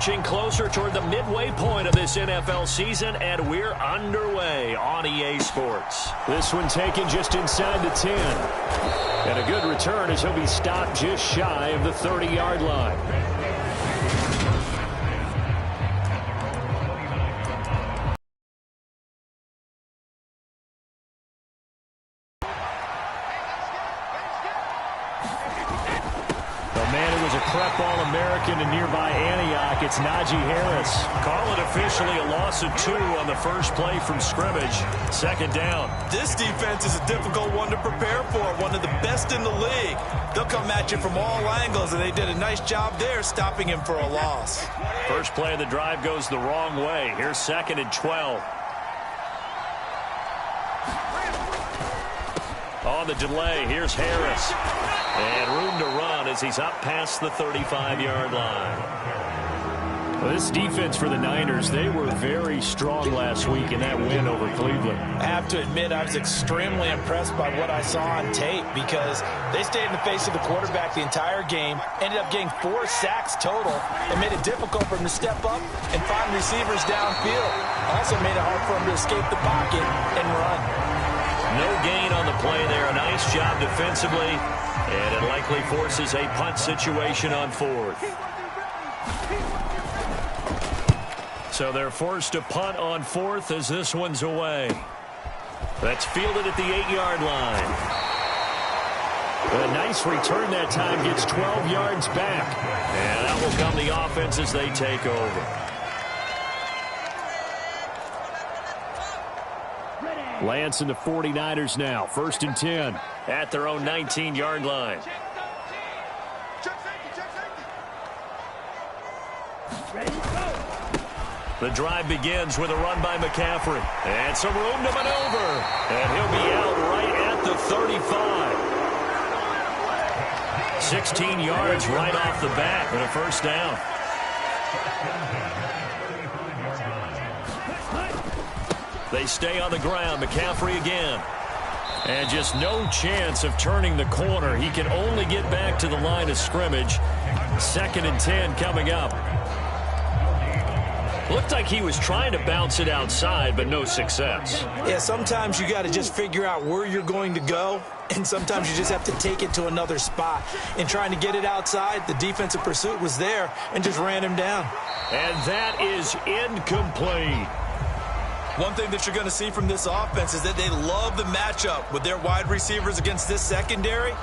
Marching closer toward the midway point of this NFL season, and we're underway on EA Sports. This one taken just inside the 10. And a good return as he'll be stopped just shy of the 30-yard line. Prep All-American to nearby Antioch. It's Najee Harris. Call it officially a loss of 2 on the first play from scrimmage. Second down. This defense is a difficult one to prepare for. One of the best in the league. They'll come at you from all angles, and they did a nice job there stopping him for a loss. First play of the drive goes the wrong way. Here's 2nd and 12. On the delay, here's Harris. And room to run as he's up past the 35-yard line. Well, this defense for the Niners, they were very strong last week in that win over Cleveland. I have to admit, I was extremely impressed by what I saw on tape because they stayed in the face of the quarterback the entire game, ended up getting 4 sacks total, and made it difficult for him to step up and find receivers downfield. Also made it hard for him to escape the pocket and run. No gain on the play there. A nice job defensively. And it likely forces a punt situation on 4th. So they're forced to punt on 4th as this one's away. That's fielded at the 8-yard line. A nice return that time, gets 12 yards back. And that will come the offense as they take over. Lance and the 49ers now. 1st and 10. At their own 19-yard line. The drive begins with a run by McCaffrey. And some room to maneuver. And he'll be out right at the 35. 16 yards right off the bat and a first down. They stay on the ground. McCaffrey again. And just no chance of turning the corner. He can only get back to the line of scrimmage. 2nd and 10 coming up. Looked like he was trying to bounce it outside, but no success. Yeah, sometimes you got to just figure out where you're going to go, and sometimes you just have to take it to another spot. In trying to get it outside, the defensive pursuit was there and just ran him down. And that is incomplete. One thing that you're going to see from this offense is that they love the matchup with their wide receivers against this secondary.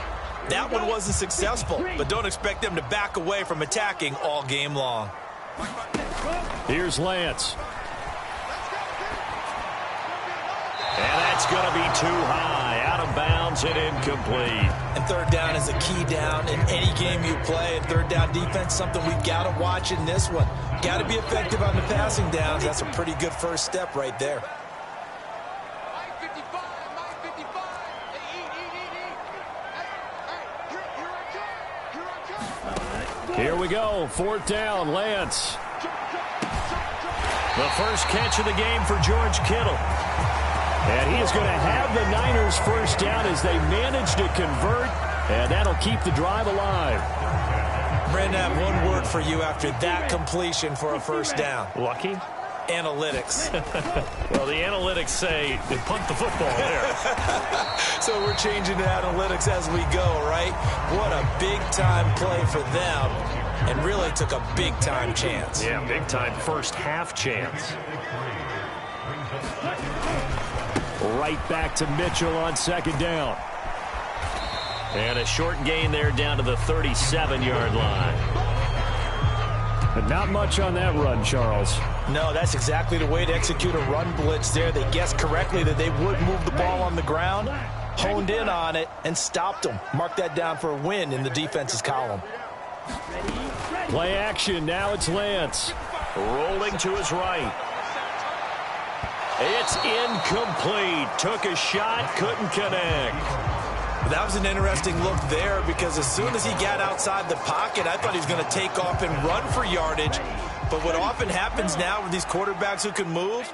That one wasn't successful, but don't expect them to back away from attacking all game long. Here's Lance. And that's going to be too high. Out of bounds and incomplete. And 3rd down is a key down in any game you play. And 3rd down defense, something we've got to watch in this one. Got to be effective on the passing downs. That's a pretty good first step right there. Here we go. 4th down, Lance. The first catch of the game for George Kittle. And he is going to have the Niners first down as they manage to convert, and that'll keep the drive alive. Brandon, I have one word for you after that completion for a first down. Lucky? Analytics. Well, the analytics say they punt the football there. So we're changing to analytics as we go, right? What a big-time play for them, and really took a big-time chance. Yeah, big-time first half chance. Right back to Mitchell on 2nd down. And a short gain there down to the 37-yard line. But not much on that run, Charles. No, that's exactly the way to execute a run blitz there. They guessed correctly that they would move the ball on the ground, honed in on it, and stopped them. Mark that down for a win in the defense's column. Play action. Now it's Lance. Rolling to his right. It's incomplete. Took a shot, couldn't connect. That was an interesting look there because as soon as he got outside the pocket, I thought he was going to take off and run for yardage. But what often happens now with these quarterbacks who can move,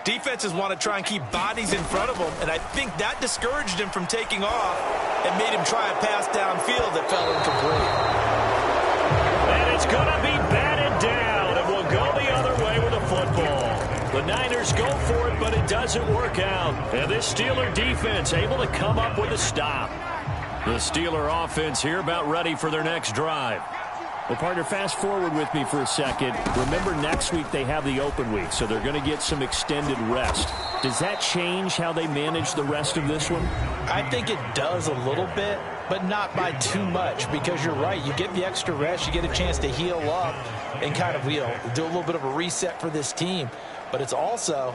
defenses want to try and keep bodies in front of them, and I think that discouraged him from taking off and made him try a pass downfield that fell incomplete. And it's going to be batted down. It will The Niners go for it, but it doesn't work out. And this Steeler defense able to come up with a stop. The Steeler offense here about ready for their next drive. Well, partner, fast forward with me for a second. Remember, next week they have the open week, so they're going to get some extended rest. Does that change how they manage the rest of this one? I think it does a little bit, but not by too much, because you're right. You get the extra rest, you get a chance to heal up and kind of, do a little bit of a reset for this team. But it's also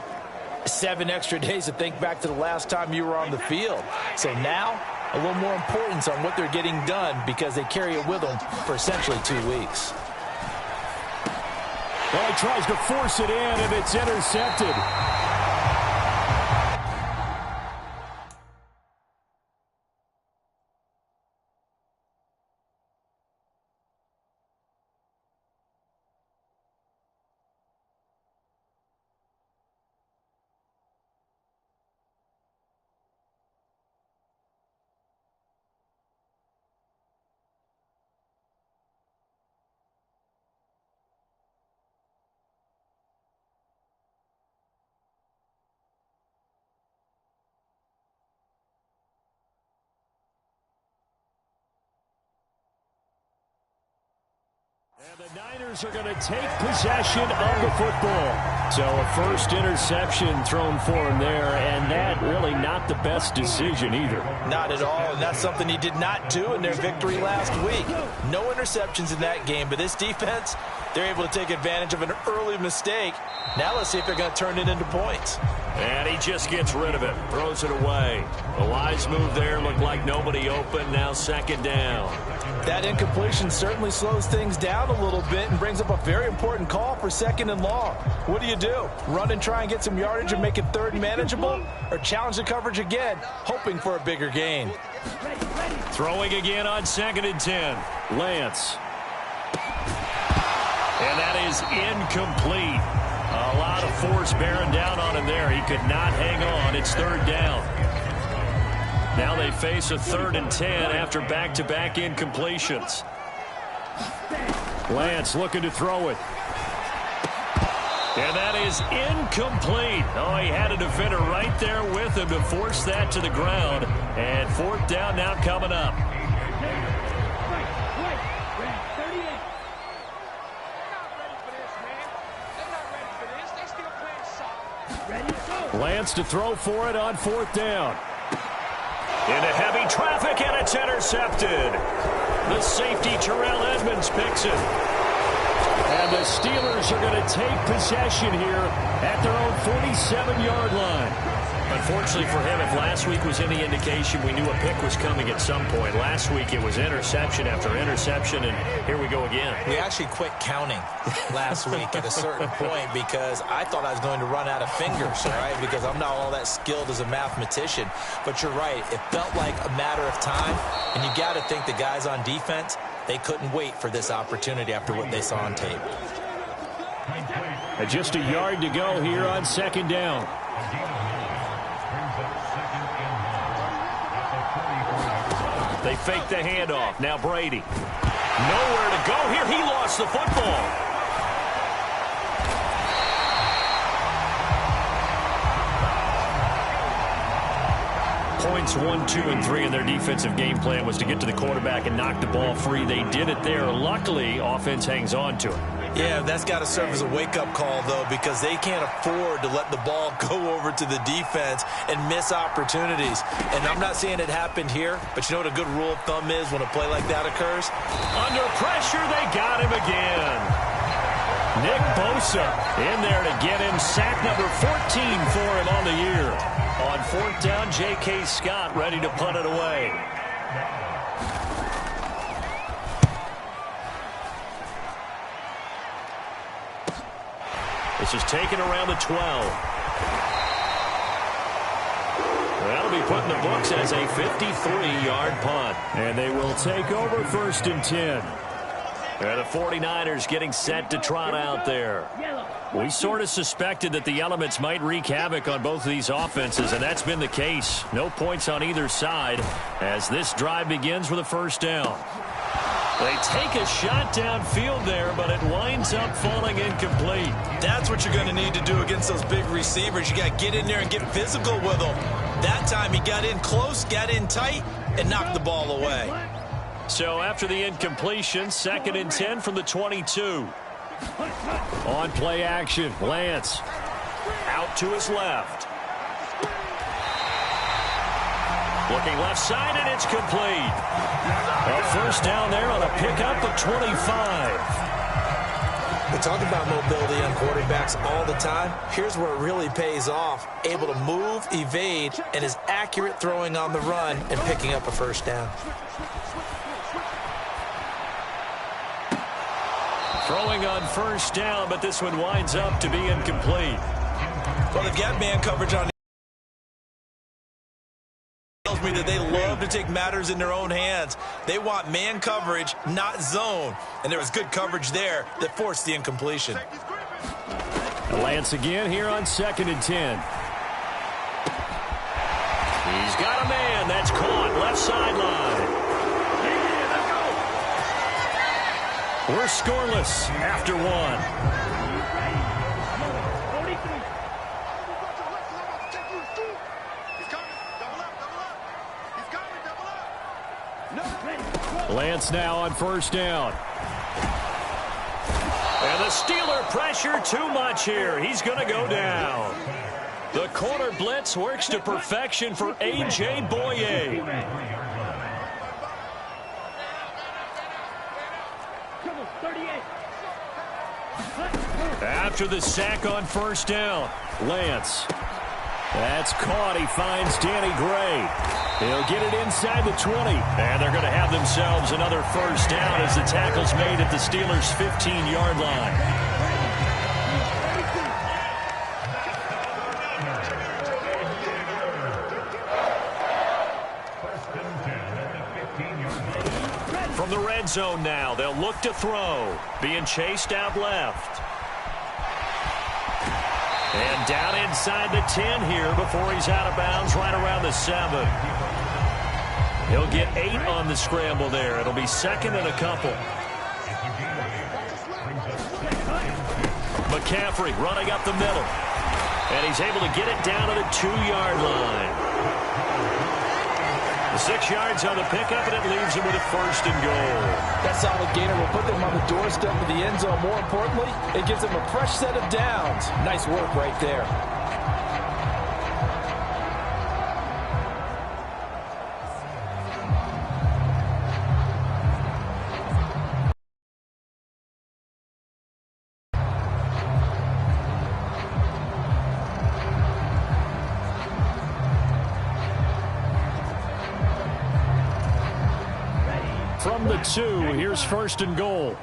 7 extra days to think back to the last time you were on the field. So now, a little more importance on what they're getting done because they carry it with them for essentially 2 weeks. Well, he tries to force it in, and it's intercepted. And the Niners are going to take possession of the football. So a first interception thrown for him there, and that really not the best decision either. Not at all, and that's something he did not do in their victory last week. No interceptions in that game, but this defense, they're able to take advantage of an early mistake. Now let's see if they're going to turn it into points. And he just gets rid of it, throws it away. A wise move there, looked like nobody open, now second down. That incompletion certainly slows things down a little bit and brings up a very important call for 2nd and long. What do? Run and try and get some yardage and make it 3rd and manageable? Or challenge the coverage again, hoping for a bigger gain? Throwing again on 2nd and 10. Lance. And that is incomplete. A lot of force bearing down on him there. He could not hang on. It's 3rd down. Now they face a 3rd and 10 after back-to-back incompletions. Lance looking to throw it. And that is incomplete. Oh, he had a defender right there with him to force that to the ground. And 4th down now coming up. Lance to throw for it on 4th down. Into heavy traffic, and it's intercepted. The safety, Terrell Edmonds, picks it. And the Steelers are going to take possession here at their own 47-yard line. Unfortunately for him, if last week was any indication, we knew a pick was coming at some point. Last week it was interception after interception, and here we go again. We actually quit counting last week at a certain point because I thought I was going to run out of fingers, right? Because I'm not all that skilled as a mathematician. But you're right. It felt like a matter of time, and you got to think the guys on defense, they couldn't wait for this opportunity after what they saw on tape. And just a yard to go here on 2nd down. They fake the handoff. Now Brady. Nowhere to go here. He lost the football. Points 1, 2, and 3 in their defensive game plan was to get to the quarterback and knock the ball free. They did it there. Luckily, offense hangs on to it. Yeah, that's got to serve as a wake-up call, though, because they can't afford to let the ball go over to the defense and miss opportunities. And I'm not saying it happened here, but you know what a good rule of thumb is when a play like that occurs? Under pressure, they got him again. Nick Bosa in there to get him sack number 14 for him on the year. On 4th down, J.K. Scott ready to punt it away. This is taken around the 12. That'll be put in the books as a 53-yard punt. And they will take over 1st and 10. And the 49ers getting set to trot out there. We sort of suspected that the elements might wreak havoc on both of these offenses, and that's been the case. No points on either side as this drive begins with a 1st down. They take a shot downfield there, but it winds up falling incomplete. That's what you're going to need to do against those big receivers. You got to get in there and get physical with them. That time he got in close, got in tight, and knocked the ball away. So after the incompletion, 2nd and 10 from the 22. On play action, Lance. Out to his left. Looking left side, and it's complete. A first down there on a pickup of 25. We talk about mobility on quarterbacks all the time. Here's where it really pays off. Able to move, evade, and is accurate throwing on the run and picking up a first down. Throwing on first down, but this one winds up to be incomplete. Well, they've got man coverage on. Tells me that they love to take matters in their own hands. They want man coverage, not zone. And there was good coverage there that forced the incompletion. Lance again here on 2nd and 10. He's got a man. That's caught. Left sideline. We're scoreless after one. Lance now on first down. And the Steeler pressure too much here. He's going to go down. The corner blitz works to perfection for A.J. Boye. After the sack on first down, Lance. That's caught. He finds Danny Gray. He'll get it inside the 20. And they're going to have themselves another first down as the tackle's made at the Steelers' 15-yard line. From the red zone now, they'll look to throw. Being chased out left. And down inside the 10 here before he's out of bounds right around the 7. He'll get 8 on the scramble there. It'll be 2nd and a couple. McCaffrey running up the middle. And he's able to get it down to the 2-yard line. 6 yards on the pickup, and it leaves him with a 1st and goal. That solid gainer will put them on the doorstep of the end zone. More importantly, it gives them a fresh set of downs. Nice work right there. From the 2, here's 1st and goal.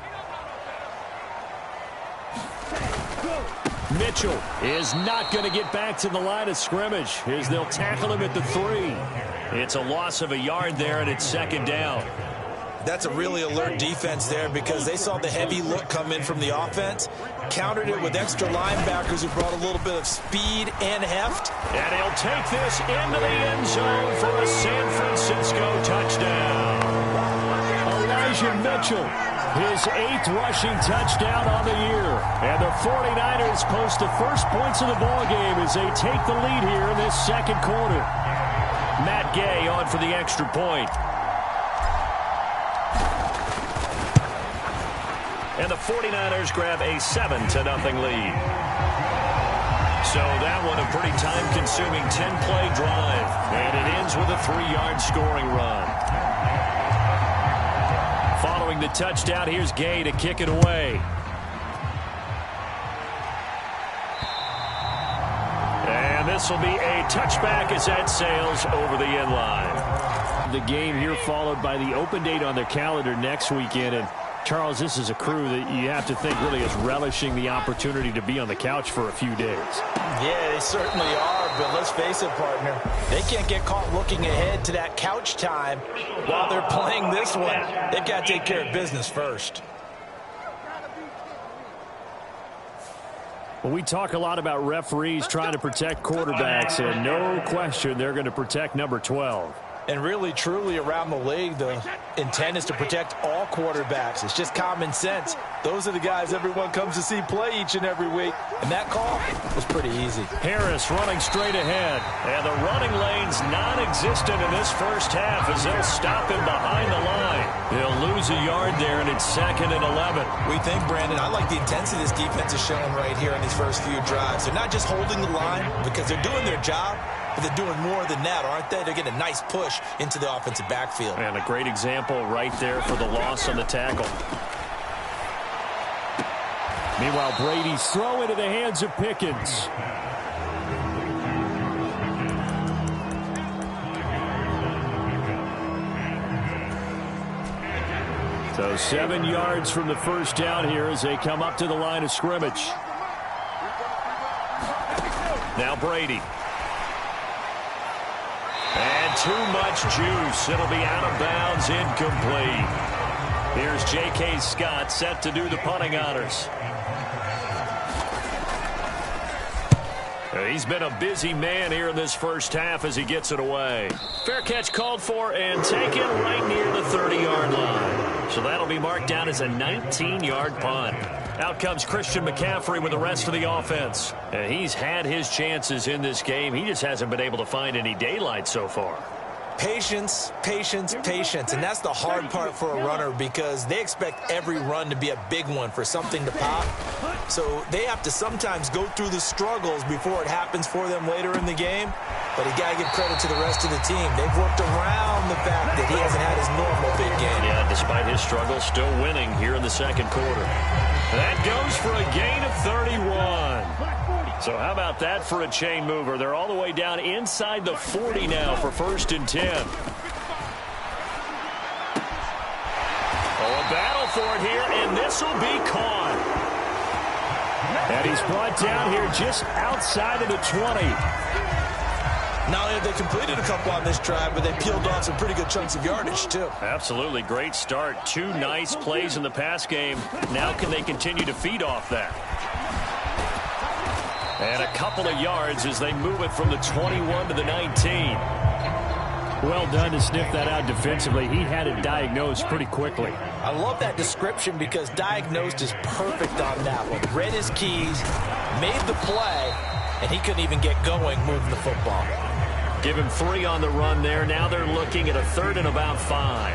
Mitchell is not going to get back to the line of scrimmage as they'll tackle him at the 3. It's a loss of a yard there, and it's 2nd down. That's a really alert defense there because they saw the heavy look come in from the offense, countered it with extra linebackers who brought a little bit of speed and heft. And he'll take this into the end zone for a San Francisco touchdown. Elijah Mitchell, his 8th rushing touchdown on the year. And the 49ers post the first points of the ballgame as they take the lead here in this 2nd quarter. Matt Gay on for the extra point. And the 49ers grab a 7-0 lead. So that one a pretty time-consuming 10-play drive. And it ends with a 3-yard scoring run. Following the touchdown, here's Gay to kick it away. And this will be a touchback as that sails over the end line. The game here followed by the open date on their calendar next weekend. And Charles, this is a crew that you have to think really is relishing the opportunity to be on the couch for a few days. Yeah, they certainly are, but let's face it, partner. They can't get caught looking ahead to that couch time while they're playing this one. They've got to take care of business first. Well, we talk a lot about referees trying to protect quarterbacks, and no question they're going to protect number 12. And really, truly, around the league, the intent is to protect all quarterbacks. It's just common sense. Those are the guys everyone comes to see play each and every week. And that call was pretty easy. Harris running straight ahead. And the running lane's non-existent in this first half as they'll stop him behind the line. He'll lose a yard there, and it's 2nd and 11. We think, Brandon, I like the intensity this defense is showing right here in these first few drives. They're not just holding the line because they're doing their job, but they're doing more than that, aren't they? They're getting a nice push into the offensive backfield. And a great example right there for the loss on the tackle. Meanwhile, Brady's throw into the hands of Pickens. So 7 yards from the first down here as they come up to the line of scrimmage. Now Brady. And too much juice. It'll be out of bounds, incomplete. Here's J.K. Scott set to do the punting honors. He's been a busy man here in this first half as he gets it away. Fair catch called for and taken right near the 30-yard line. So that'll be marked down as a 19-yard punt. Out comes Christian McCaffrey with the rest of the offense. And he's had his chances in this game. He just hasn't been able to find any daylight so far. Patience, patience, patience. And that's the hard part for a runner because they expect every run to be a big one for something to pop. So they have to sometimes go through the struggles before it happens for them later in the game. But you got to give credit to the rest of the team. They've worked around the fact that he hasn't had his normal big game. Yeah, despite his struggles, still winning here in the second quarter. That goes for a gain of 31. So how about that for a chain mover? They're all the way down inside the 40 now for 1st and 10. Oh, a battle for it here, and this will be caught. And he's brought down here just outside of the 20. Not only have they completed a couple on this drive, but they peeled off some pretty good chunks of yardage, too. Absolutely. Great start. 2 nice plays in the pass game. Now can they continue to feed off that? And a couple of yards as they move it from the 21 to the 19. Well done to sniff that out defensively. He had it diagnosed pretty quickly. I love that description because diagnosed is perfect on that one. Read his keys, made the play, and he couldn't even get going moving the football. Give him 3 on the run there. Now they're looking at a 3rd and about 5.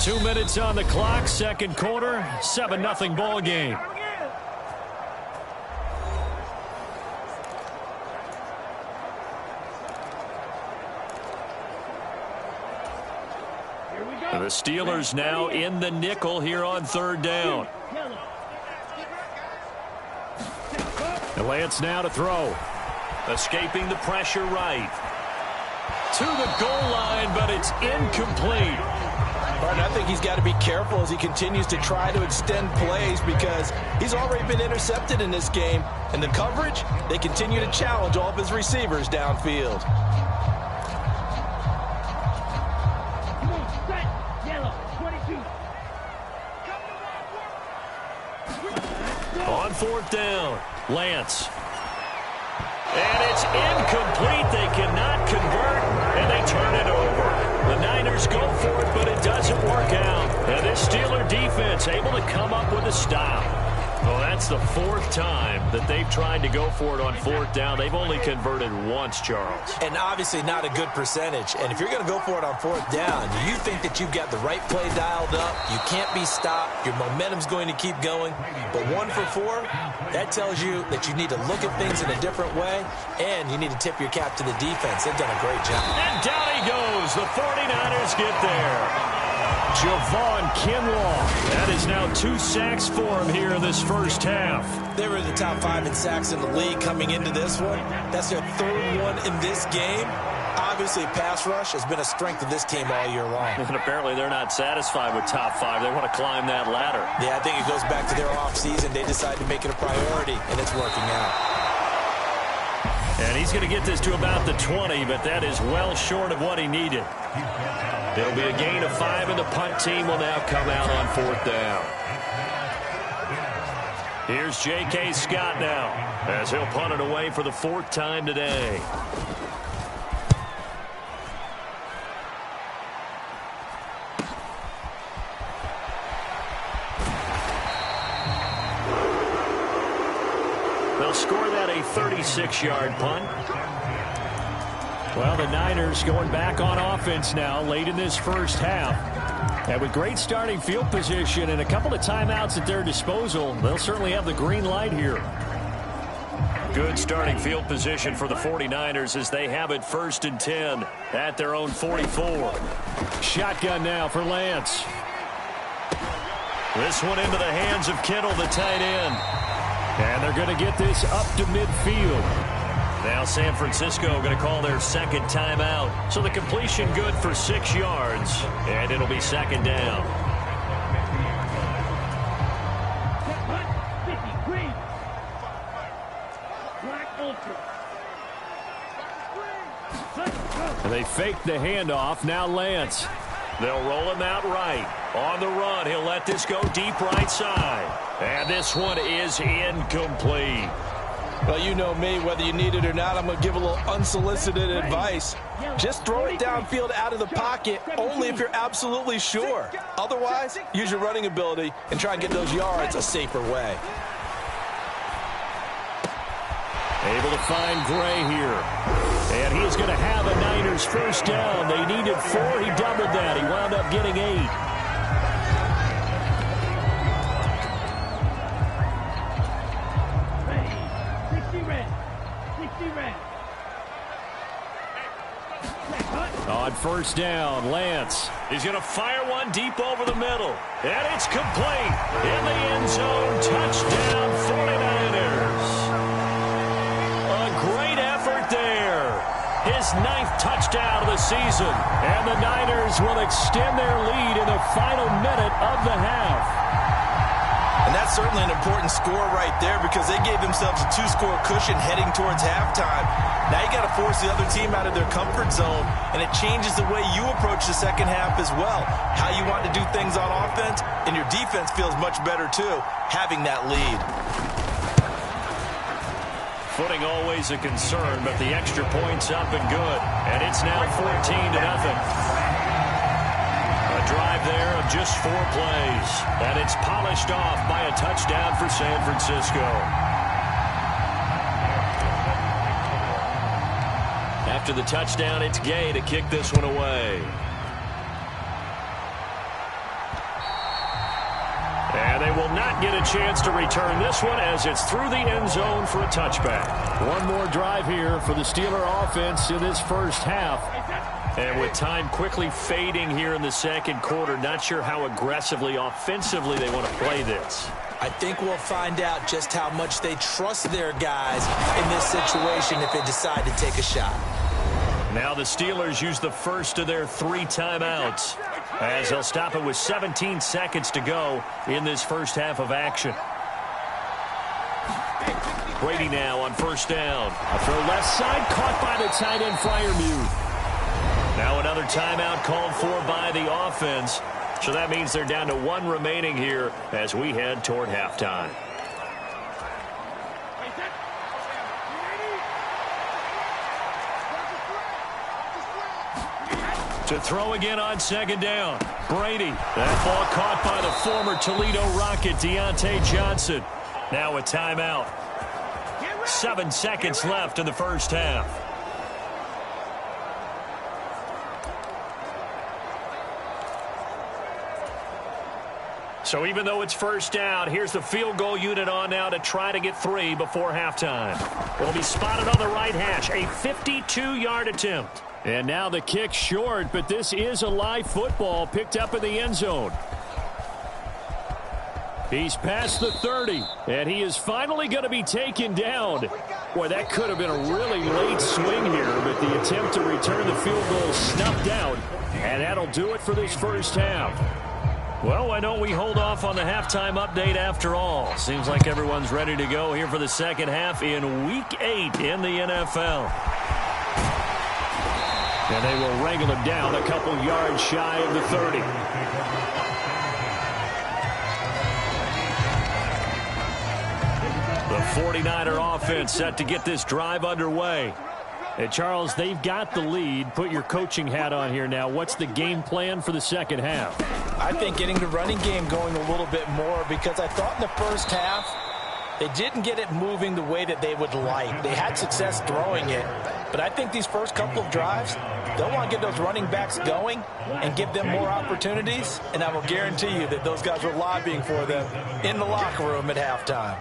2 minutes on the clock, second quarter, 7-0 ball game. The Steelers now in the nickel here on 3rd down. And Lance now to throw. Escaping the pressure right. To the goal line, but it's incomplete. But I think he's got to be careful as he continues to try to extend plays because he's already been intercepted in this game. And the coverage, they continue to challenge all of his receivers downfield. On 4th down, Lance. And it's incomplete. They cannot convert, and they turn it over. The Niners go for it, but it doesn't work out. And this Steeler defense able to come up with a stop. Well, that's the 4th time that they've tried to go for it on 4th down. They've only converted once, Charles. And obviously not a good percentage. And if you're going to go for it on 4th down, you think that you've got the right play dialed up. You can't be stopped. Your momentum's going to keep going. But 1 for 4, that tells you that you need to look at things in a different way, and you need to tip your cap to the defense. They've done a great job. And down he goes. The 49ers get there. Javon Kinlaw. That is now 2 sacks for him here in this first half. They were in the top 5 in sacks in the league coming into this one. That's their 3rd one in this game. Obviously, pass rush has been a strength of this team all year long. And apparently they're not satisfied with top 5. They want to climb that ladder. Yeah, I think it goes back to their offseason. They decided to make it a priority, and it's working out. And he's going to get this to about the 20, but that is well short of what he needed. It'll be a gain of 5, and the punt team will now come out on 4th down. Here's J.K. Scott now, as he'll punt it away for the 4th time today. They'll score that a 36-yard punt. Well, the Niners going back on offense now late in this first half. And with great starting field position and a couple of timeouts at their disposal, they'll certainly have the green light here. Good starting field position for the 49ers as they have it 1st and 10 at their own 44. Shotgun now for Lance. This one into the hands of Kittle, the tight end. And they're going to get this up to midfield. Now San Francisco going to call their 2nd timeout. So the completion good for 6 yards, and it'll be 2nd down. They fake the handoff. Now Lance. They'll roll him out right. On the run, he'll let this go deep right side. And this one is incomplete. Well, you know me, whether you need it or not, I'm going to give a little unsolicited advice. Just throw it downfield out of the pocket, only if you're absolutely sure. Otherwise, use your running ability and try and get those yards a safer way. Able to find Gray here. And he's going to have a Niners 1st down. They needed 4. He doubled that. He wound up getting 8. On 1st down, Lance. He's going to fire one deep over the middle. And it's complete. In the end zone, touchdown 49ers. A great effort there. His 9th touchdown of the season. And the Niners will extend their lead in the final minute of the half. And that's certainly an important score right there because they gave themselves a 2-score cushion heading towards halftime. Now you got to force the other team out of their comfort zone, and it changes the way you approach the second half as well. How you want to do things on offense, and your defense feels much better too, having that lead. Footing always a concern, but the extra point's up and good. And it's now 14-0. A drive there of just 4 plays. And it's polished off by a touchdown for San Francisco. After the touchdown, it's Gay to kick this one away. And they will not get a chance to return this one as it's through the end zone for a touchback. One more drive here for the Steeler offense in this first half. And with time quickly fading here in the second quarter, not sure how aggressively, offensively they want to play this. I think we'll find out just how much they trust their guys in this situation if they decide to take a shot. Now the Steelers use the first of their 3 timeouts as they'll stop it with 17 seconds to go in this first half of action. Brady now on 1st down. A throw left side, caught by the tight end Freiermuth. Now another timeout called for by the offense. So that means they're down to 1 remaining here as we head toward halftime. To throw again on 2nd down. Brady. That ball caught by the former Toledo Rocket, Deontay Johnson. Now a timeout. 7 seconds left in the first half. So even though it's 1st down, here's the field goal unit on now to try to get 3 before halftime. It'll be spotted on the right hash. A 52-yard attempt. And now the kick short, but this is a live football picked up in the end zone. He's past the 30, and he is finally going to be taken down. Boy, that could have been a really late swing here, but the attempt to return the field goal snuffed out, and that'll do it for this first half. Well, why don't we hold off on the halftime update after all? Seems like everyone's ready to go here for the second half in Week 8 in the NFL. And they will wrangle him down a couple yards shy of the 30. 49er offense set to get this drive underway. And Charles, they've got the lead. Put your coaching hat on here now. What's the game plan for the second half? I think getting the running game going a little bit more, because I thought in the first half they didn't get it moving the way that they would like. They had success throwing it, but I think these first couple of drives, they'll want to get those running backs going and give them more opportunities, and I will guarantee you that those guys were lobbying for them in the locker room at halftime.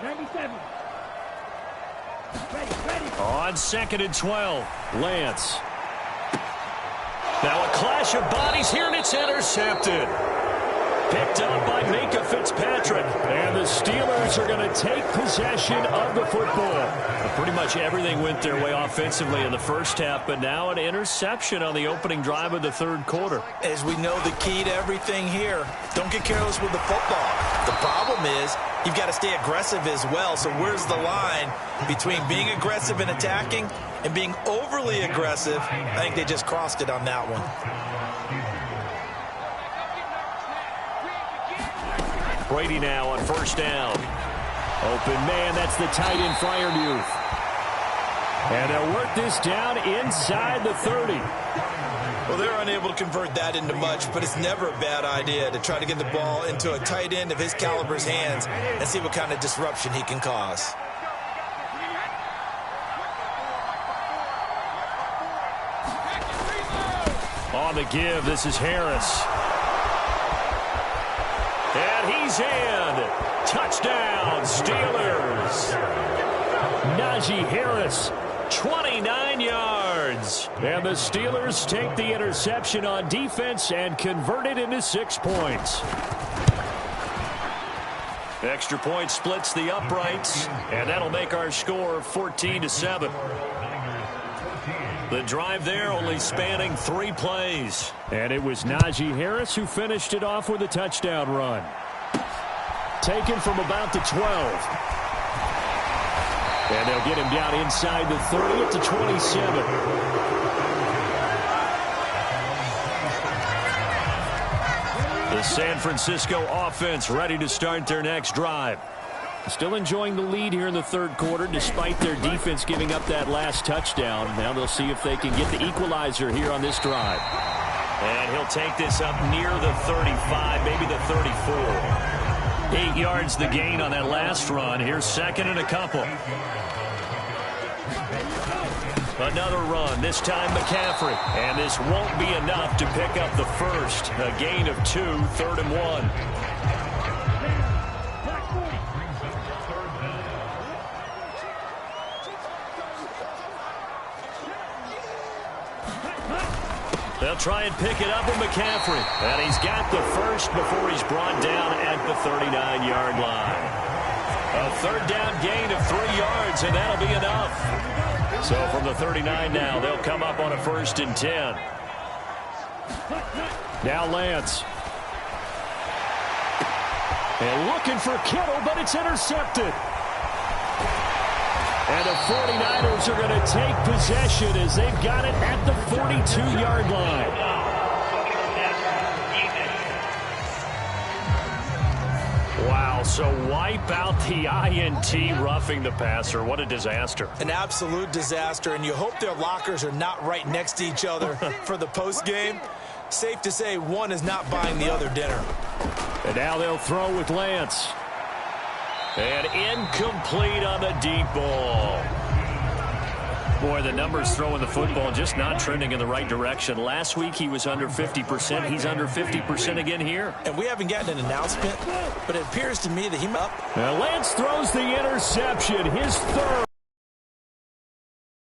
97. On 2nd and 12, Lance. Now a clash of bodies here, and it's intercepted. Picked up by Minka Fitzpatrick. And the Steelers are going to take possession of the football. Pretty much everything went their way offensively in the first half, but now an interception on the opening drive of the third quarter. As we know, the key to everything here, don't get careless with the football. The problem is you've got to stay aggressive as well. So where's the line between being aggressive and attacking and being overly aggressive? I think they just crossed it on that one. Brady now on first down. Open man, that's the tight end Freiermuth. And they'll work this down inside the 30. Well, they're unable to convert that into much, but it's never a bad idea to try to get the ball into a tight end of his caliber's hands and see what kind of disruption he can cause. On the give, this is Harris. And he's in. Touchdown, Steelers. Najee Harris, 29 yards. And the Steelers take the interception on defense and convert it into 6 points. Extra point splits the uprights, and that'll make our score 14-7. The drive there only spanning 3 plays. And it was Najee Harris who finished it off with a touchdown run. Taken from about the 12. And they'll get him down inside the 30 to 27. The San Francisco offense ready to start their next drive. Still enjoying the lead here in the third quarter despite their defense giving up that last touchdown. Now they'll see if they can get the equalizer here on this drive. And he'll take this up near the 35, maybe the 34. 8 yards the gain on that last run. Here's second and a couple. Another run, this time McCaffrey. And this won't be enough to pick up the first. A gain of 2, 3rd and 1. They'll try and pick it up with McCaffrey. And he's got the first before he's brought down at the 39-yard line. A third down gain of 3 yards, and that'll be enough. So from the 39 now, they'll come up on a 1st and 10. Now Lance. And looking for Kittle, but it's intercepted. And the 49ers are going to take possession as they've got it at the 42-yard line. Wow, so wipe out the INT roughing the passer. What a disaster. An absolute disaster, and you hope their lockers are not right next to each other for the postgame. Safe to say one is not buying the other dinner. And now they'll throw with Lance. And incomplete on the deep ball. Boy, the numbers throwing the football just not trending in the right direction. Last week he was under 50%. He's under 50% again here. And we haven't gotten an announcement, but it appears to me that he up. Now Lance throws the interception, his third.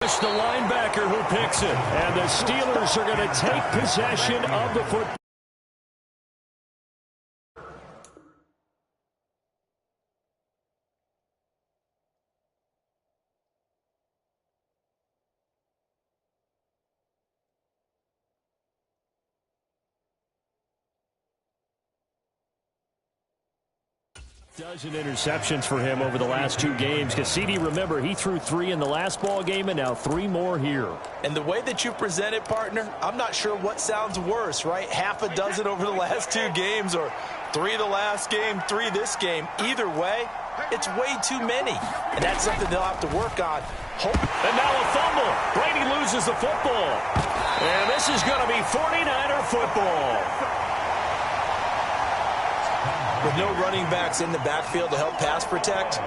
The linebacker who picks it. And the Steelers are going to take possession of the football. Dozen interceptions for him over the last 2 games. Cassidy, remember, he threw 3 in the last ball game and now 3 more here. And the way that you present it, partner, I'm not sure what sounds worse, right? Half a dozen over the last 2 games or 3 the last game, 3 this game. Either way, it's way too many. And that's something they'll have to work on. And now a fumble. Brady loses the football. And this is going to be 49er football. With no running backs in the backfield to help pass protect,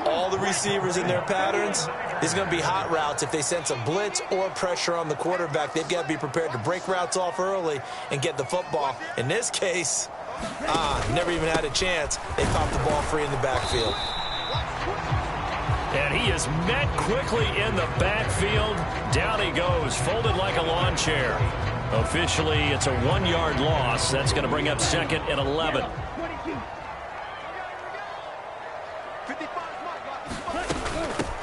all the receivers in their patterns, there's going to be hot routes. If they sense a blitz or pressure on the quarterback, they've got to be prepared to break routes off early and get the football. In this case, never even had a chance. They popped the ball free in the backfield. And he is met quickly in the backfield. Down he goes, folded like a lawn chair. Officially, it's a 1-yard loss. That's going to bring up 2nd and 11.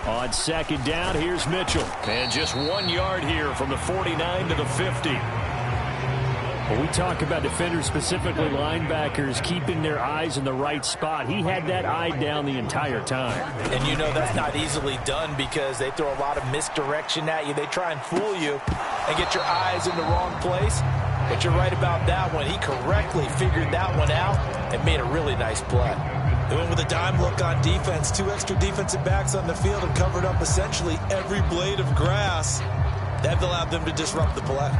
On 2nd down, here's Mitchell. And just 1 yard here from the 49 to the 50. When we talk about defenders, specifically linebackers, keeping their eyes in the right spot, he had that eye down the entire time. And you know that's not easily done because they throw a lot of misdirection at you. They try and fool you and get your eyes in the wrong place. But you're right about that one. He correctly figured that one out and made a really nice play. They went with a dime look on defense. 2 extra defensive backs on the field and covered up essentially every blade of grass. That allowed them to disrupt the play.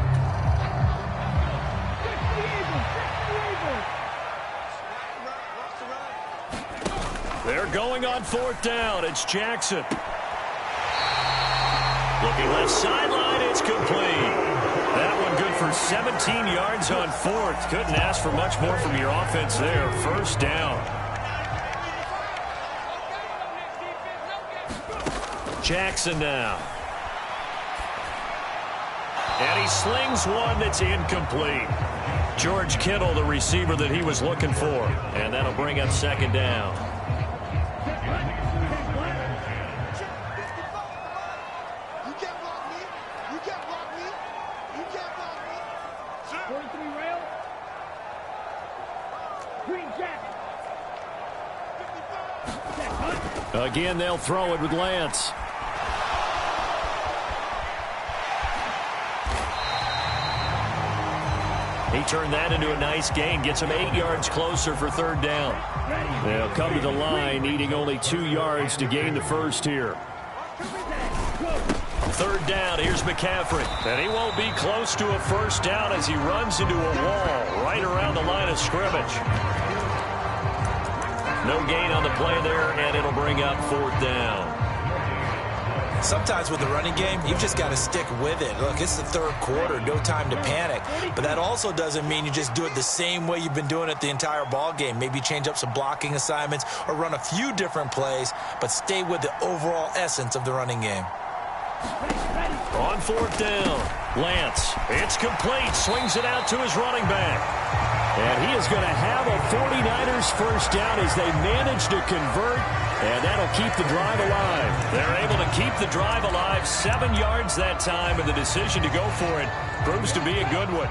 They're going on 4th down. It's Jackson. Looking left sideline. It's complete. That one good for 17 yards on 4th. Couldn't ask for much more from your offense there. 1st down. Jackson now. And he slings one that's incomplete. George Kittle, the receiver that he was looking for. And that'll bring up 2nd down. Again, they'll throw it with Lance. He turned that into a nice gain. Gets him 8 yards closer for 3rd down. They'll come to the line, needing only 2 yards to gain the 1st here. 3rd down, here's McCaffrey. And he won't be close to a 1st down as he runs into a wall right around the line of scrimmage. No gain on the play there, and it'll bring up 4th down. Sometimes with the running game, you've just got to stick with it. Look, it's the 3rd quarter, no time to panic. But that also doesn't mean you just do it the same way you've been doing it the entire ball game. Maybe change up some blocking assignments or run a few different plays, but stay with the overall essence of the running game. On 4th down, Lance. It's complete. Swings it out to his running back. And he is going to have a 49ers 1st down as they manage to convert. And that'll keep the drive alive. They're able to keep the drive alive. 7 yards that time, and the decision to go for it proves to be a good one.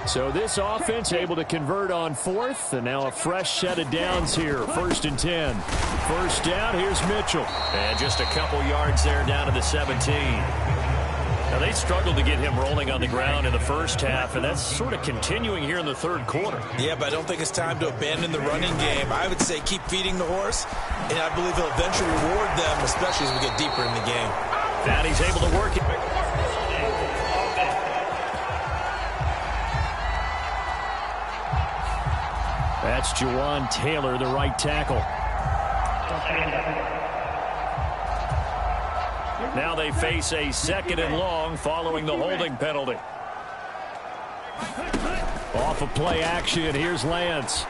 So this offense able to convert on 4th, and now a fresh set of downs here. 1st and 10. 1st down, here's Mitchell. And just a couple yards there down to the 17. Now, they struggled to get him rolling on the ground in the 1st half, and that's sort of continuing here in the 3rd quarter. Yeah, but I don't think it's time to abandon the running game. I would say keep feeding the horse, and I believe he'll eventually reward them, especially as we get deeper in the game. And he's able to work it. That's Jawan Taylor, the right tackle. Now they face a 2nd and long following the holding penalty. Off of play action, here's Lance.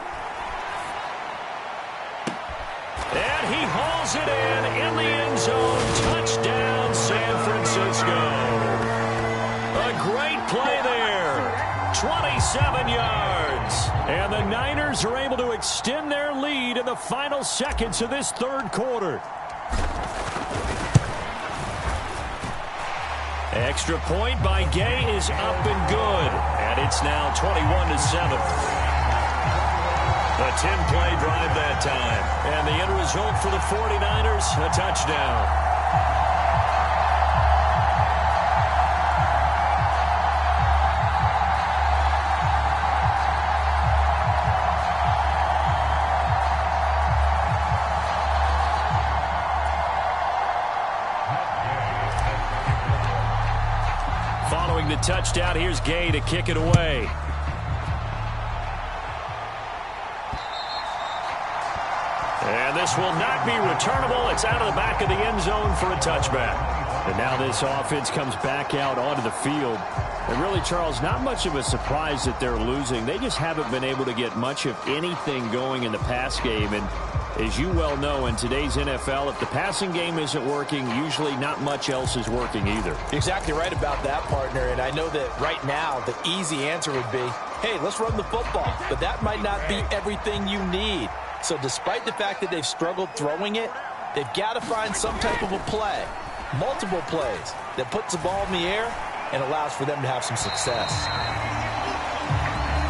And he hauls it in the end zone. Touchdown, San Francisco. A great play there. 27 yards. And the Niners are able to extend their lead in the final seconds of this 3rd quarter. Extra point by Gay is up and good. And it's now 21-7. A 10-play drive that time. And the end result for the 49ers, a touchdown. to touchdown. Here's Gay to kick it away. And this will not be returnable. It's out of the back of the end zone for a touchback. And now this offense comes back out onto the field. And really, Charles, not much of a surprise that they're losing. They just haven't been able to get much of anything going in the pass game. And as you well know, in today's NFL, if the passing game isn't working, usually not much else is working either. You're exactly right about that, partner. And I know that right now the easy answer would be, hey, let's run the football. But that might not be everything you need. So despite the fact that they've struggled throwing it, they've got to find some type of a play, multiple plays, that puts the ball in the air and allows for them to have some success.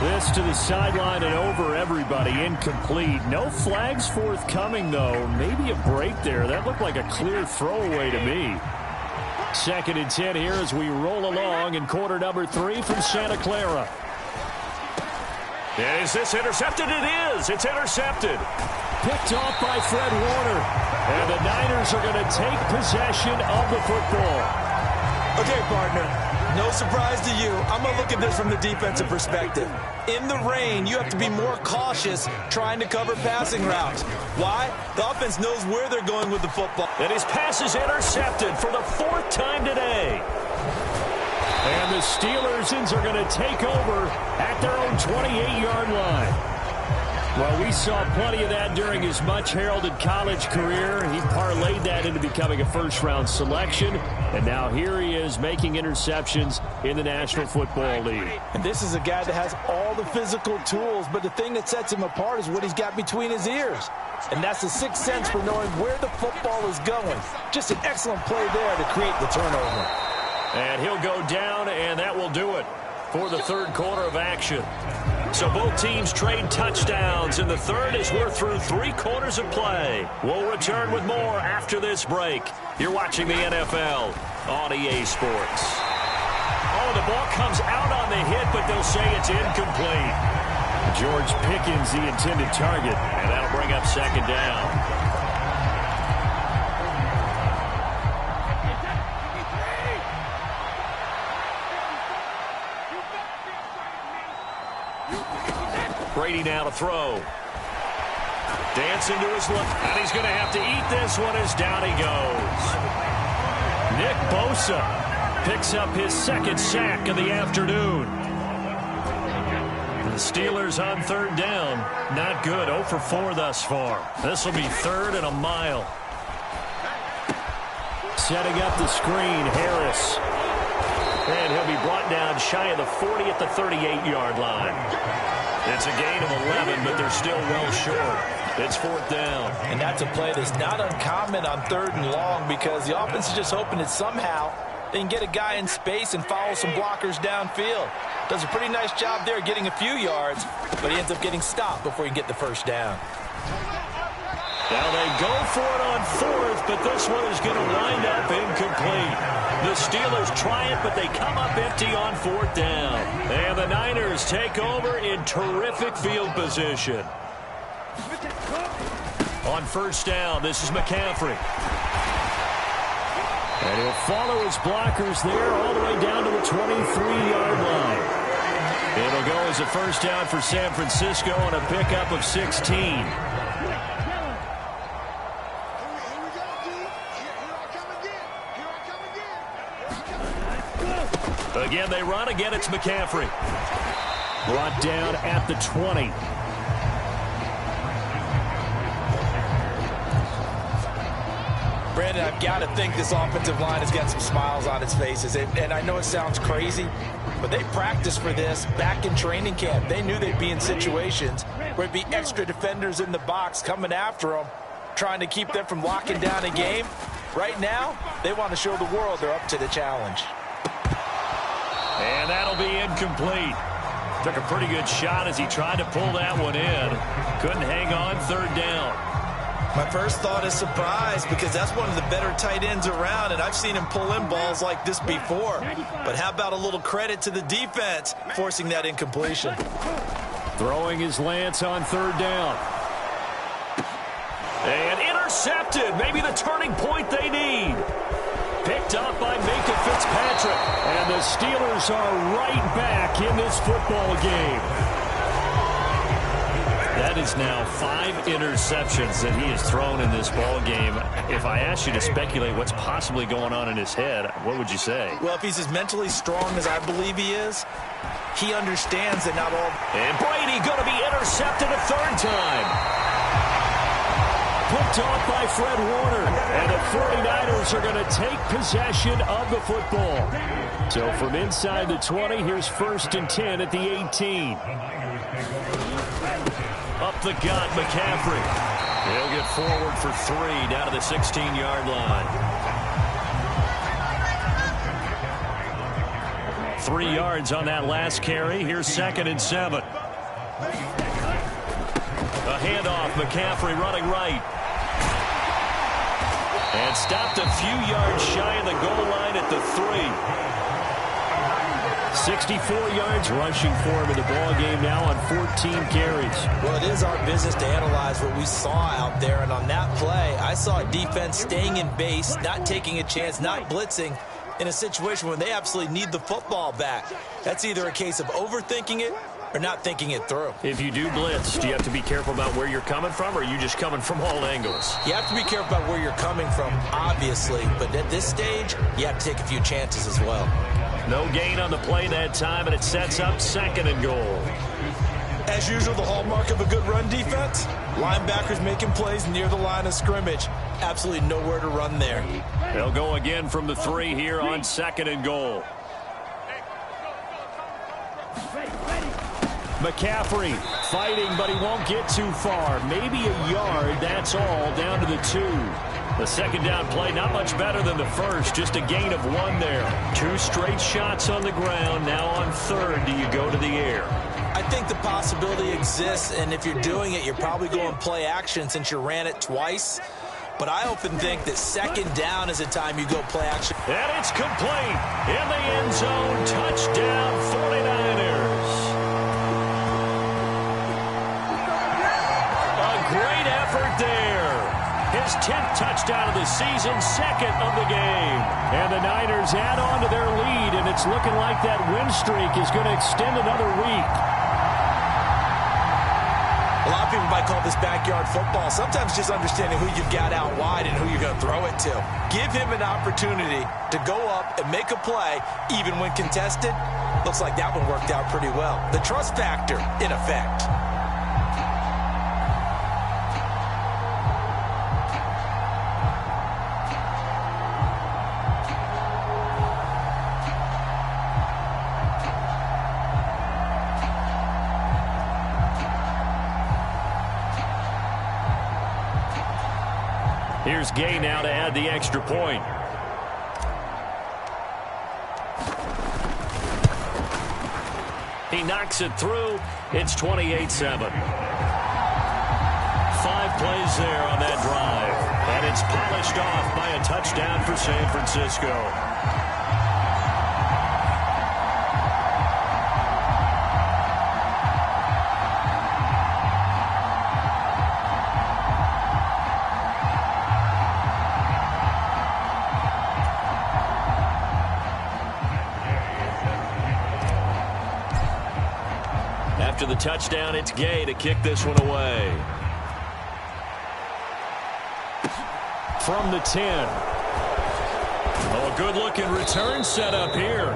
This to the sideline and over everybody, incomplete. No flags forthcoming, though. Maybe a break there. That looked like a clear throwaway to me. 2nd and 10 here as we roll along in quarter number 3 from Santa Clara. And is this intercepted? It is. It's intercepted. Picked off by Fred Warner. And the Niners are going to take possession of the football. Okay, partner, no surprise to you. I'm going to look at this from the defensive perspective. In the rain, you have to be more cautious trying to cover passing routes. Why? The offense knows where they're going with the football. And his pass is intercepted for the 4th time today. And the Steelers are going to take over at their own 28-yard line. Well, we saw plenty of that during his much-heralded college career. He parlayed that into becoming a first-round selection. And now here he is making interceptions in the National Football League. And this is a guy that has all the physical tools, but the thing that sets him apart is what he's got between his ears. And that's the sixth sense for knowing where the football is going. Just an excellent play there to create the turnover. And he'll go down, and that will do it for the 3rd quarter of action. So both teams trade touchdowns in the 3rd as we're through 3 quarters of play. We'll return with more after this break. You're watching the NFL on EA Sports. Oh, the ball comes out on the hit, but they'll say it's incomplete. George Pickens, the intended target, and that'll bring up 2nd down. Brady now to throw. Dancing to his left, and he's going to have to eat this one as down he goes. Nick Bosa picks up his 2nd sack of the afternoon. The Steelers on 3rd down. Not good. 0 for 4 thus far. This will be 3rd and a mile. Setting up the screen, Harris. And he'll be brought down shy of the 40 at the 38-yard line. It's a gain of 11, but they're still well short. It's 4th down. And that's a play that's not uncommon on 3rd and long because the offense is just hoping that somehow they can get a guy in space and follow some blockers downfield. Does a pretty nice job there getting a few yards, but he ends up getting stopped before he can get the 1st down. Now they go for it on 4th, but this one is going to wind up incomplete. The Steelers try it, but they come up empty on 4th down. And the Niners take over in terrific field position. On 1st down, this is McCaffrey. And he'll follow his blockers there all the way down to the 23-yard line. It'll go as a 1st down for San Francisco on a pickup of 16. Again, they run. Again, it's McCaffrey. Brought down at the 20. Brandon, I've got to think this offensive line has got some smiles on its faces. And I know it sounds crazy, but they practiced for this back in training camp. They knew they'd be in situations where it'd be extra defenders in the box coming after them, trying to keep them from locking down a game. Right now, they want to show the world they're up to the challenge. And that'll be incomplete. Took a pretty good shot as he tried to pull that one in. Couldn't hang on 3rd down. My first thought is surprise because that's one of the better tight ends around, and I've seen him pull in balls like this before. But how about a little credit to the defense forcing that incompletion? Throwing his Lance on 3rd down. And intercepted. Maybe the turning point they need. Picked up by Minka Fitzpatrick. And the Steelers are right back in this football game. That is now 5 interceptions that he has thrown in this ball game. If I asked you to speculate what's possibly going on in his head, what would you say? Well, if he's as mentally strong as I believe he is, he understands that not all... And Brady going to be intercepted a 3rd time. Picked off by Fred Warner. And the 49ers are going to take possession of the football. So from inside the 20, here's 1st and 10 at the 18. Up the gut, McCaffrey. He'll get forward for 3 down to the 16-yard line. 3 yards on that last carry. Here's 2nd and 7. A handoff, McCaffrey running right. And stopped a few yards shy of the goal line at the 3. 64 yards rushing for him in the ball game now on 14 carries. Well, it is our business to analyze what we saw out there, and on that play, I saw a defense staying in base, not taking a chance, not blitzing in a situation where they absolutely need the football back. That's either a case of overthinking it or not thinking it through. If you do blitz, do you have to be careful about where you're coming from, or are you just coming from all angles? You have to be careful about where you're coming from, obviously, but at this stage, you have to take a few chances as well. No gain on the play that time, and it sets up 2nd and goal. As usual, the hallmark of a good run defense, linebackers making plays near the line of scrimmage. Absolutely nowhere to run there. They'll go again from the 3 here on 2nd and goal. McCaffrey fighting, but he won't get too far. Maybe a yard, that's all, down to the 2. The 2nd down play, not much better than the first, just a gain of 1 there. 2 straight shots on the ground. Now on 3rd, do you go to the air? I think the possibility exists, and if you're doing it, you're probably going play action since you ran it twice. But I often think that 2nd down is a time you go play action. And it's complete in the end zone. Touchdown, 49ers. A great effort there. His 10th touchdown of the season, 2nd of the game. And the Niners add on to their lead, and it's looking like that win streak is going to extend another week. A lot of people might call this backyard football. Sometimes just understanding who you've got out wide and who you're going to throw it to. Give him an opportunity to go up and make a play, even when contested. Looks like that one worked out pretty well. The trust factor, in effect. Here's Gay now to add the extra point. He knocks it through. It's 28-7. 5 plays there on that drive. And it's polished off by a touchdown for San Francisco. After the touchdown, it's Gay to kick this one away. From the 10. Oh, a good-looking return set up here.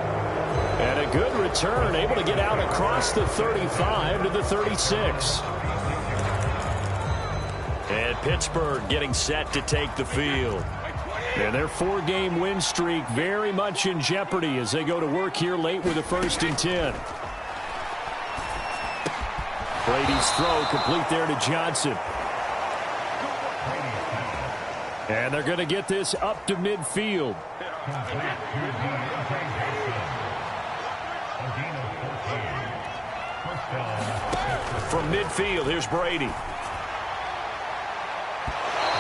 And a good return, able to get out across the 35 to the 36. And Pittsburgh getting set to take the field. And their 4-game win streak very much in jeopardy as they go to work here late with a 1st and 10. Brady's throw complete there to Johnson. And they're going to get this up to midfield. From midfield, here's Brady.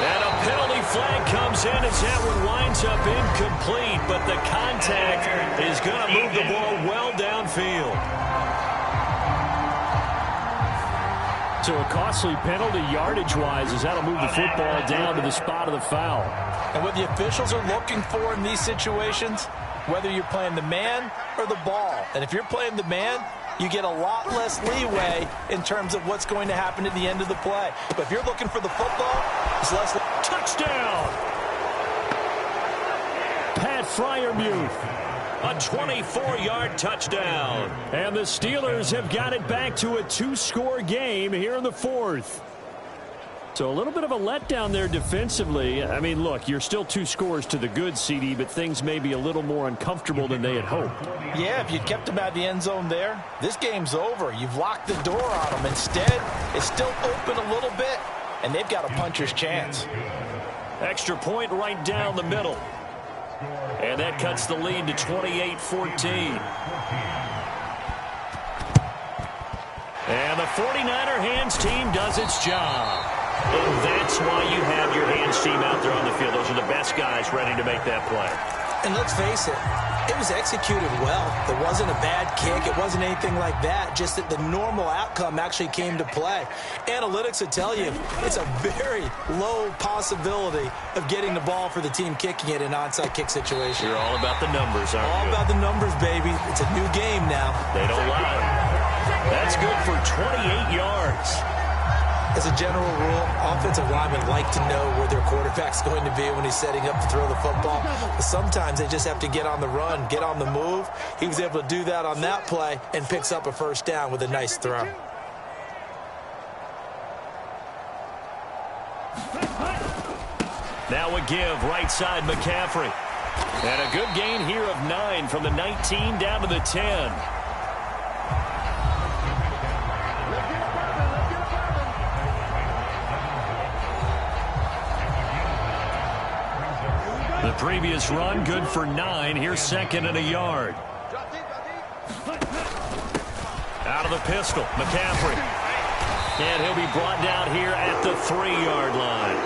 And a penalty flag comes in as that one winds up incomplete, but the contact is going to move the ball well downfield. So a costly penalty yardage-wise as that'll move the football down to the spot of the foul. And what the officials are looking for in these situations, whether you're playing the man or the ball. And if you're playing the man, you get a lot less leeway in terms of what's going to happen at the end of the play. But if you're looking for the football, it's less. Touchdown! Pat Freiermuth. A 24-yard touchdown. And the Steelers have got it back to a 2-score game here in the fourth. So a little bit of a letdown there defensively. I mean, look, you're still 2 scores to the good, CD, but things may be a little more uncomfortable than they had hoped. Yeah, if you'd kept them out of the end zone there, this game's over. You've locked the door on them. Instead, it's still open a little bit, and they've got a puncher's chance. Extra point right down the middle. And that cuts the lead to 28-14. And the 49er hands team does its job. And that's why you have your hands team out there on the field. Those are the best guys ready to make that play. And let's face it, it was executed well. It wasn't a bad kick. It wasn't anything like that. Just that the normal outcome actually came to play. Analytics will tell you it's a very low possibility of getting the ball for the team kicking it in an onside kick situation. You're all about the numbers, aren't you? All about the numbers, baby. It's a new game now. They don't lie. That's good for 28 yards. As a general rule, offensive linemen like to know where their quarterback's going to be when he's setting up to throw the football. But sometimes they just have to get on the run, get on the move. He was able to do that on that play and picks up a first down with a nice throw. Now a give, right side McCaffrey. And a good gain here of 9 from the 19 down to the 10. The previous run, good for 9. Here's 2nd and a yard. Out of the pistol, McCaffrey. And he'll be brought down here at the 3-yard line.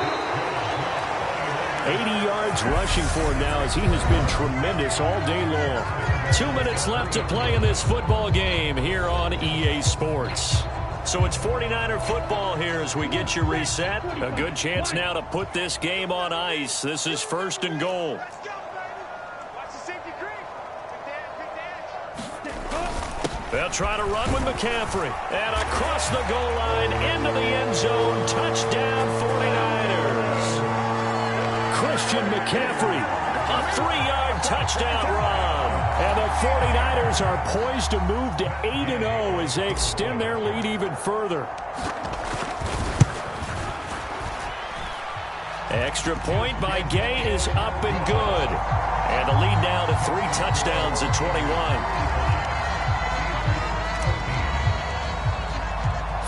80 yards rushing for him now as he has been tremendous all day long. 2 minutes left to play in this football game here on EA Sports. So it's 49er football here as we get you reset. A good chance now to put this game on ice. This is 1st and goal. They'll try to run with McCaffrey. And across the goal line into the end zone. Touchdown 49ers. Christian McCaffrey. A 3-yard touchdown run. And the 49ers are poised to move to 8-0 as they extend their lead even further. Extra point by Gay is up and good. And the lead now to 3 touchdowns at 21.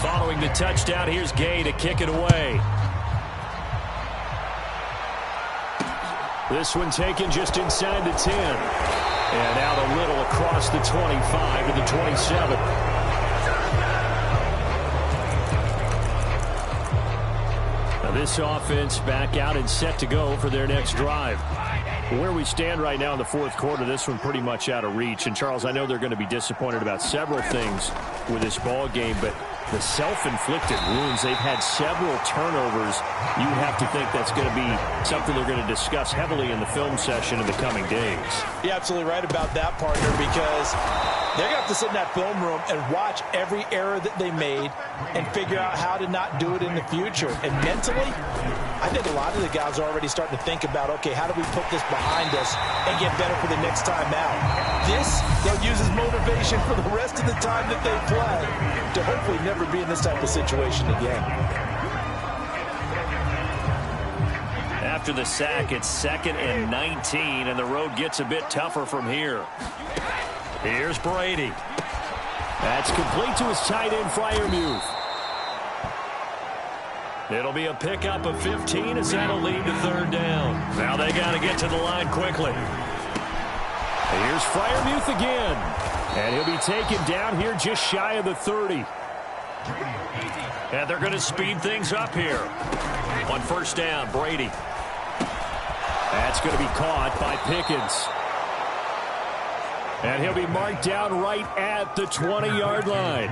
Following the touchdown, here's Gay to kick it away. This one taken just inside the 10. And out a little across the 25 to the 27. Now this offense back out and set to go for their next drive. Where we stand right now in the fourth quarter, this one pretty much out of reach. And, Charles, I know they're going to be disappointed about several things with this ball game, but the self-inflicted wounds, they've had several turnovers. You have to think that's going to be something they're going to discuss heavily in the film session in the coming days. You're absolutely right about that, partner, because they're going to have to sit in that film room and watch every error that they made and figure out how to not do it in the future. And mentally, I think a lot of the guys are already starting to think about, okay, how do we put this behind us and get better for the next time out? This, they'll use as motivation for the rest of the time that they play to hopefully never be in this type of situation again. After the sack, it's 2nd and 19, and the road gets a bit tougher from here. Here's Brady. That's complete to his tight end, Freiermuth. It'll be a pickup of 15 as that'll lead to 3rd down. Now they got to get to the line quickly. Here's Freiermuth again. And he'll be taken down here just shy of the 30. And they're going to speed things up here. On 1st down, Brady. That's going to be caught by Pickens. And he'll be marked down right at the 20-yard line.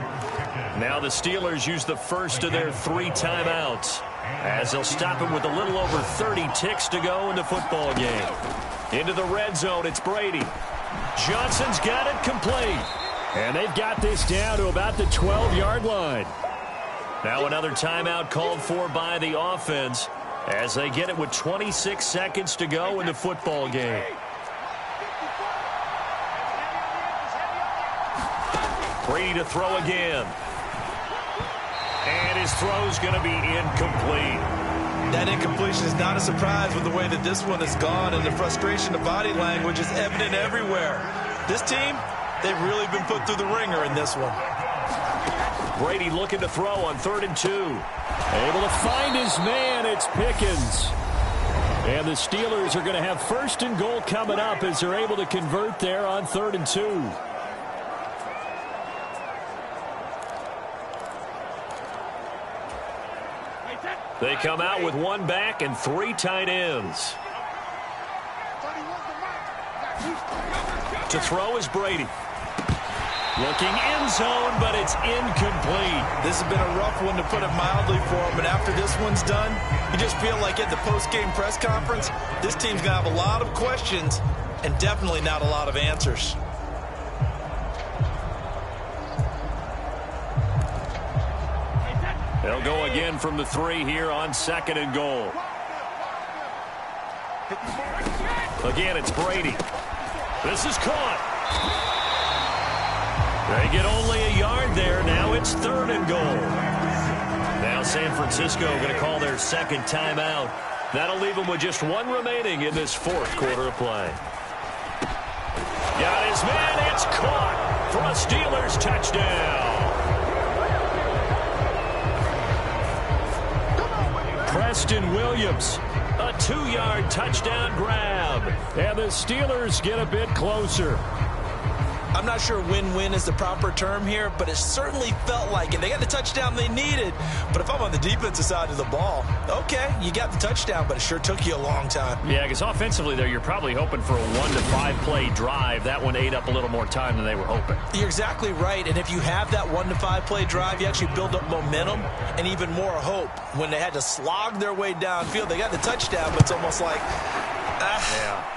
Now the Steelers use the first of their 3 timeouts, as they'll stop him with a little over 30 ticks to go in the football game. Into the red zone, it's Brady. Johnson's got it complete. And they've got this down to about the 12-yard line. Now another timeout called for by the offense, as they get it with 26 seconds to go in the football game. Brady to throw again. And his throw's going to be incomplete. That incompletion is not a surprise with the way that this one has gone, and the frustration of body language is evident everywhere. This team, they've really been put through the ringer in this one. Brady looking to throw on 3rd and 2. Able to find his man. It's Pickens. And the Steelers are going to have 1st and goal coming up as they're able to convert there on 3rd and 2. They come out with 1 back and 3 tight ends. To throw is Brady. Looking end zone, but it's incomplete. This has been a rough one, to put it mildly, for him. But after this one's done, you just feel like at the post-game press conference, this team's going to have a lot of questions and definitely not a lot of answers. They'll go again from the 3 here on 2nd and goal. Again, it's Brady. This is caught. They get only a yard there. Now it's 3rd and goal. Now San Francisco going to call their 2nd timeout. That'll leave them with just 1 remaining in this 4th quarter of play. Got his man. It's caught for a Steelers touchdown. Preston Williams, a 2-yard touchdown grab. And the Steelers get a bit closer. I'm not sure win-win is the proper term here, but it certainly felt like it. They got the touchdown they needed, but if I'm on the defensive side of the ball, okay, you got the touchdown, but it sure took you a long time. Yeah, because offensively, though, you're probably hoping for a 1 to 5 play drive. That one ate up a little more time than they were hoping. You're exactly right, and if you have that 1 to 5 play drive, you actually build up momentum and even more hope. When they had to slog their way downfield, they got the touchdown, but it's almost like,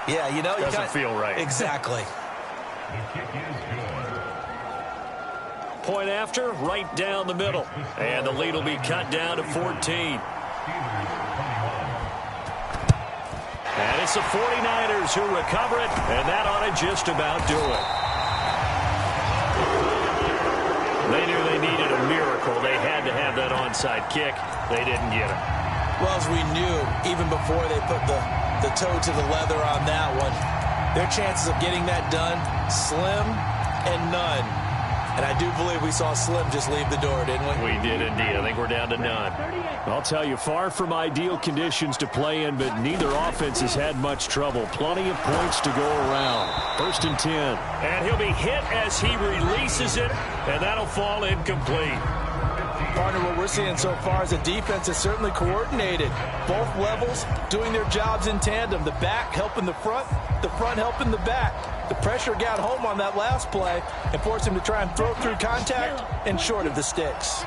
yeah, you know, doesn't feel right. Exactly. Point after, right down the middle. And the lead will be cut down to 14. And it's the 49ers who recover it, and that ought to just about do it. They knew they needed a miracle. They had to have that onside kick. They didn't get it. Well, as we knew, even before they put the toe to the leather on that one, their chances of getting that done, slim and none. And I do believe we saw Slim just leave the door, didn't we? We did indeed. I think we're down to none. I'll tell you, far from ideal conditions to play in, but neither offense has had much trouble. Plenty of points to go around. 1st and 10. And he'll be hit as he releases it, and that'll fall incomplete. Partner, what we're seeing so far is a defense is certainly coordinated. Both levels doing their jobs in tandem. The back helping the front helping the back. The pressure got home on that last play and forced him to try and throw through contact and short of the sticks.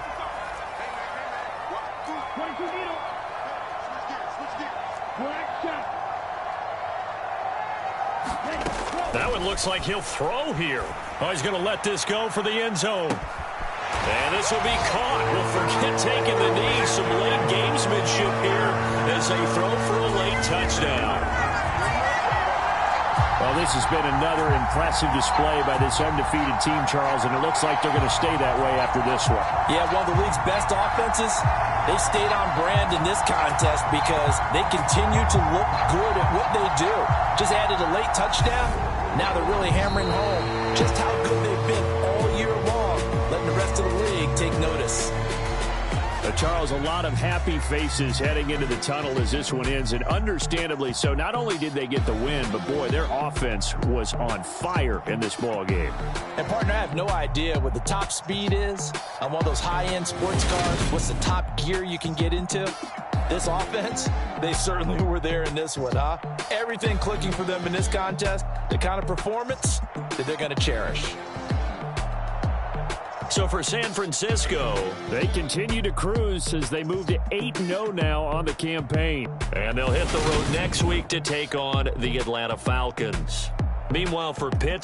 That one looks like he'll throw here. Oh, he's going to let this go for the end zone. And this will be caught. We'll forget taking the knee. Some late gamesmanship here as they throw for a late touchdown. Well, this has been another impressive display by this undefeated team, Charles, and it looks like they're going to stay that way after this one. Yeah, one of the league's best offenses. They stayed on brand in this contest because they continue to look good at what they do. Just added a late touchdown. Now they're really hammering home just how good they've been all year long, letting the rest of the league take notice. Charles, a lot of happy faces heading into the tunnel as this one ends, and understandably so. Not only did they get the win, but boy, their offense was on fire in this ball game. And partner, I have no idea what the top speed is on one of those high-end sports cars. What's the top gear you can get into? This offense, they certainly were there in this one, huh? Everything clicking for them in this contest, the kind of performance that they're going to cherish. So for San Francisco, they continue to cruise as they move to 8-0 now on the campaign. And they'll hit the road next week to take on the Atlanta Falcons. Meanwhile, for Pitt,